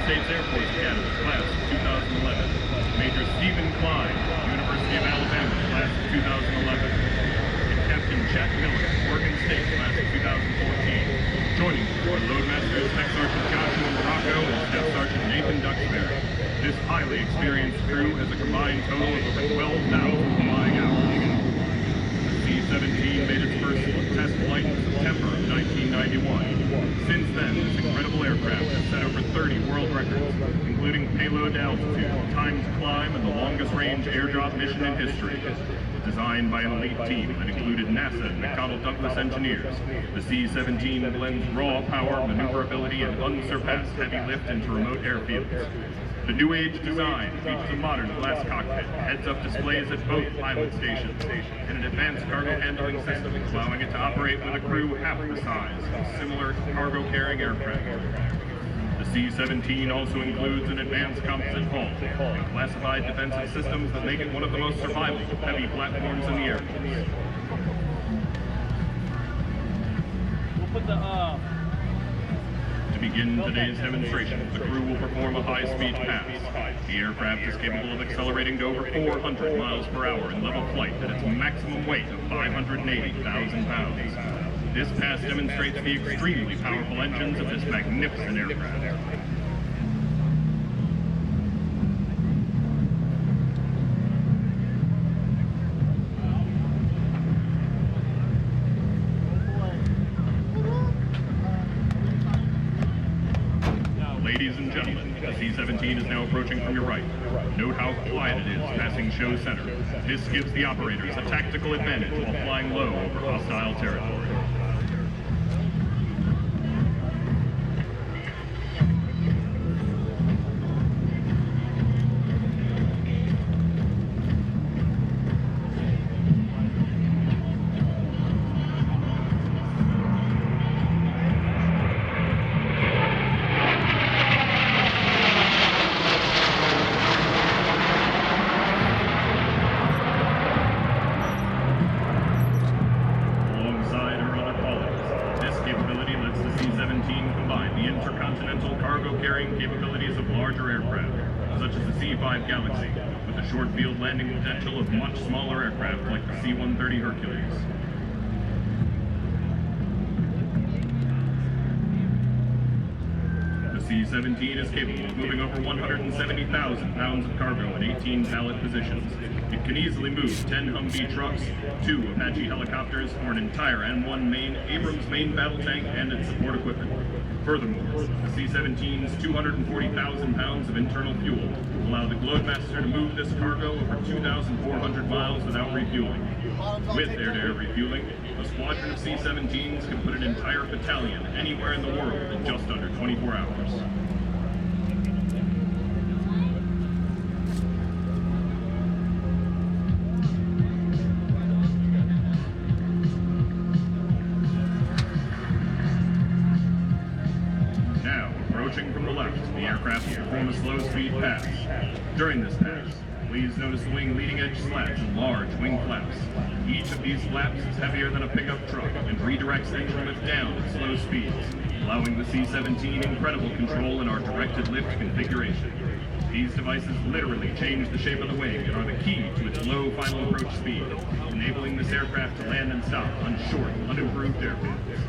States Air Force Academy, class of 2011. Major Stephen Klein, University of Alabama, class of 2011. And Captain Jack Miller, Oregon State, class of 2014. Joining are Loadmasters Tech Sergeant Joshua Morocco and Staff Sergeant Nathan Duxbury. This highly experienced crew has a combined total of over 12,000 flying hours. The C-17 made its first test flight in September of 1991. Since then, this incredible aircraft has set over 30 world records, including payload altitude, time to climb, and the longest-range airdrop mission in history. Designed by an elite team that included NASA and McDonnell Douglas engineers, the C-17 blends raw power, maneuverability, and unsurpassed heavy lift into remote airfields. The new age design features a modern glass cockpit, heads-up displays at both pilot stations, and an advanced cargo handling system, allowing it to operate with a crew half the size, similar to cargo-carrying aircraft. The C-17 also includes an advanced composite hull and classified defensive systems that make it one of the most survivable heavy platforms in the Air Force. We'll put the, To begin today's demonstration, the crew will perform a high-speed pass. The aircraft is capable of accelerating to over 400 miles per hour in level flight at its maximum weight of 580,000 pounds. This pass demonstrates the extremely powerful engines of this magnificent aircraft. Ladies and gentlemen, the C-17 is now approaching from your right. Note how quiet it is passing show center. This gives the operators a tactical advantage while flying low over hostile territory. Short field landing potential of much smaller aircraft like the C-130 Hercules. The C-17 is capable of moving over 170,000 pounds of cargo in 18 pallet positions. It can easily move 10 Humvee trucks, 2 Apache helicopters, or an entire N1 Abrams main battle tank and its support equipment. Furthermore, the C-17's 240,000 pounds of internal fuel will allow the Globemaster to move this cargo over 2,400 miles without refueling. With air-to-air refueling, a squadron of C-17s can put an entire battalion anywhere in the world in just under 24 hours. From the left, the aircraft will perform a slow-speed pass. During this pass, please notice the wing leading edge slats and large wing flaps. Each of these flaps is heavier than a pickup truck and redirects engine lift down at slow speeds, allowing the C-17 incredible control in our directed lift configuration. These devices literally change the shape of the wing and are the key to its low final approach speed, enabling this aircraft to land and stop on short, unimproved airfields.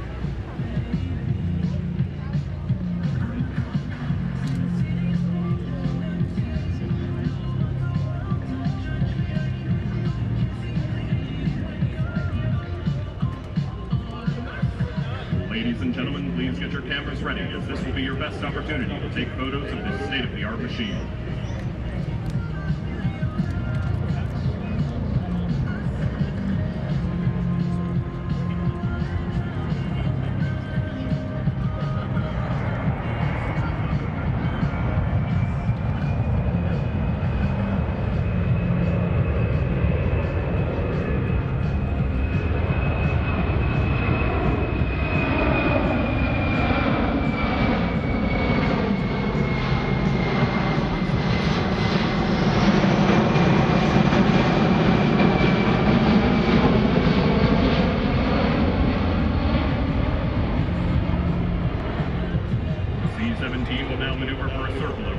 Ladies and gentlemen, please get your cameras ready, as this will be your best opportunity to take photos of this state-of-the-art machine.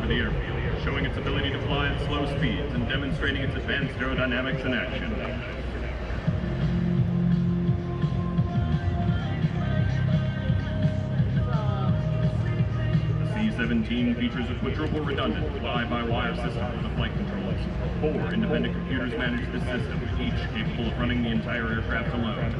over the airfield, showing its ability to fly at slow speeds and demonstrating its advanced aerodynamics in action. C-17 features a quadruple redundant fly-by-wire system for the flight controls. 4 independent computers manage this system, each capable of running the entire aircraft alone.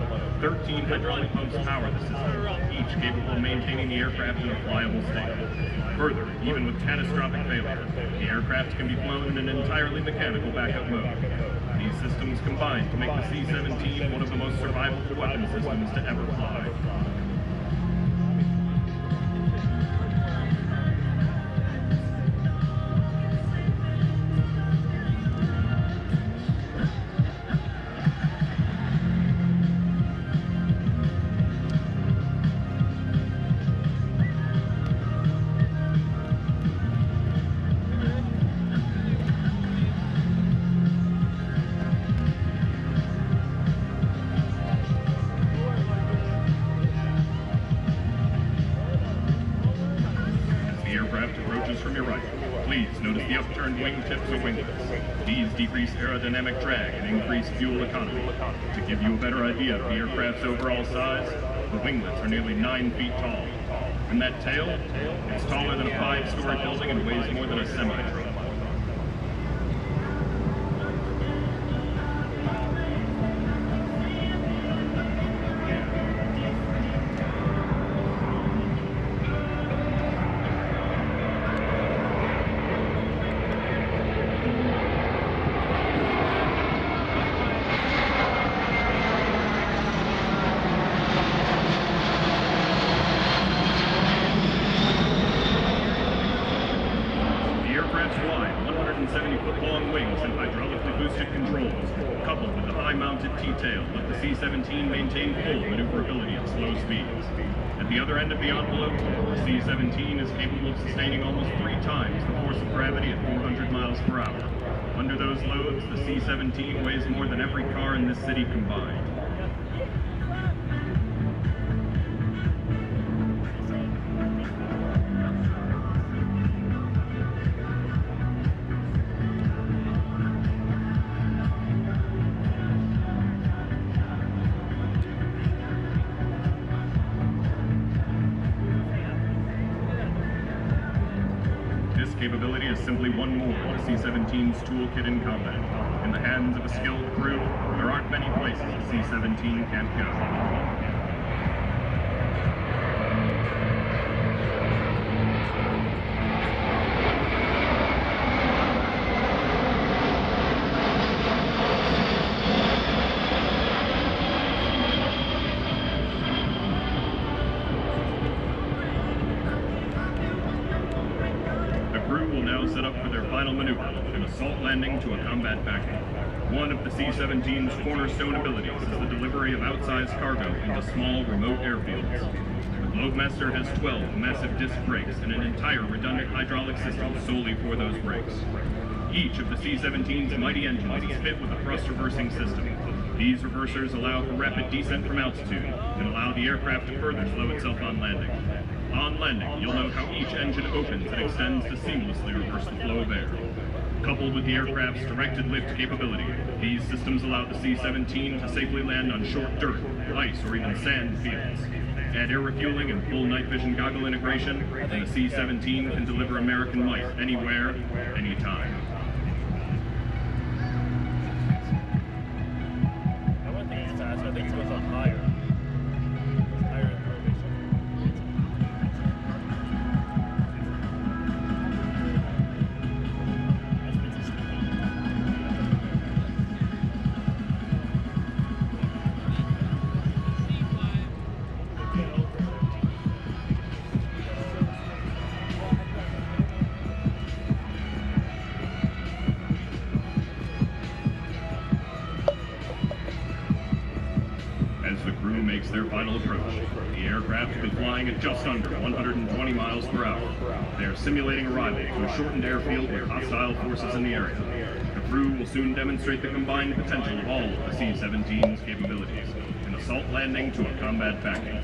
13 hydraulic pumps power the system, each capable of maintaining the aircraft in a flyable state. Further, even with catastrophic failure, the aircraft can be flown in an entirely mechanical backup mode. These systems combine to make the C-17 one of the most survivable weapon systems to ever fly. From your right. Please notice the upturned wingtips or winglets. These decrease aerodynamic drag and increase fuel economy. To give you a better idea of the aircraft's overall size, the winglets are nearly 9 feet tall. And that tail, it's taller than a 5-story building and weighs more than a semi-truck. Let the C-17 maintain full maneuverability at slow speeds. At the other end of the envelope, the C-17 is capable of sustaining almost 3 times the force of gravity at 400 miles per hour. Under those loads, the C-17 weighs more than every car in this city combined. Capability is simply one more in the C-17's toolkit in combat. In the hands of a skilled crew, there aren't many places a C-17 can't go. Set up for their final maneuver, an assault landing to a combat backing. One of the C-17's cornerstone abilities is the delivery of outsized cargo into small, remote airfields. The Globemaster has 12 massive disc brakes and an entire redundant hydraulic system solely for those brakes. Each of the C-17's mighty engines is fit with a thrust reversing system. These reversers allow for rapid descent from altitude and allow the aircraft to further slow itself on landing. On landing, you'll note how each engine opens and extends to seamlessly reverse the flow of air. Coupled with the aircraft's directed lift capability, these systems allow the C-17 to safely land on short dirt, ice, or even sand fields. Add air refueling and full night vision goggle integration, and the C-17 can deliver American might anywhere, anytime. I think it goes up higher. Makes their final approach. The aircraft will be flying at just under 120 miles per hour. They are simulating arrival to a shortened airfield with hostile forces in the area. The crew will soon demonstrate the combined potential of all of the C-17's capabilities, an assault landing to a combat backing.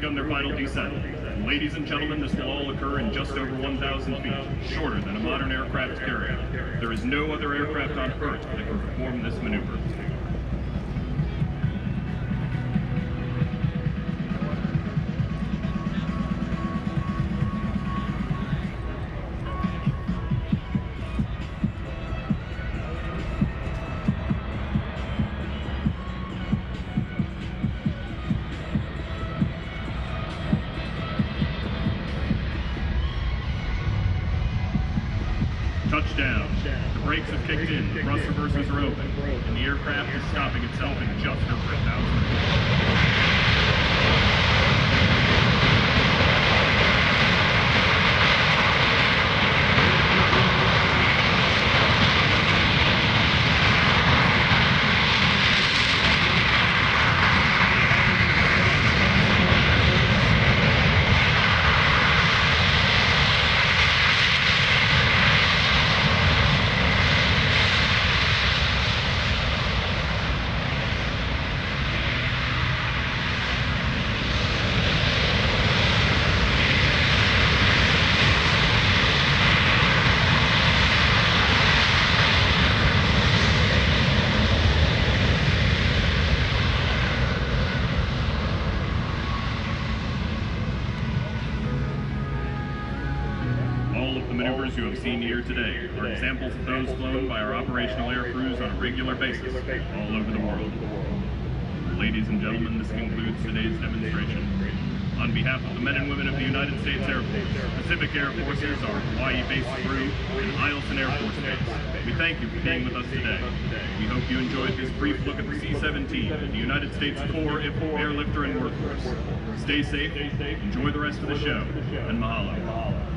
begun their final descent. Ladies and gentlemen, this will all occur in just over 1,000 feet, shorter than a modern aircraft carrier. There is no other aircraft on Earth that can perform this maneuver. Touchdown. The brakes have kicked in, the thrust reversers are open, and the aircraft is stopping itself in just over 1,000 feet. All of the maneuvers you have seen here today are examples of those flown by our operational air crews on a regular basis all over the world. Ladies and gentlemen, this concludes today's demonstration. On behalf of the men and women of the United States Air Force, Pacific Air Forces, our Hawaii-based crew, and Eielson Air Force Base, we thank you for being with us today. We hope you enjoyed this brief look at the C-17, the United States core airlifter and workhorse. Stay safe, enjoy the rest of the show, and mahalo.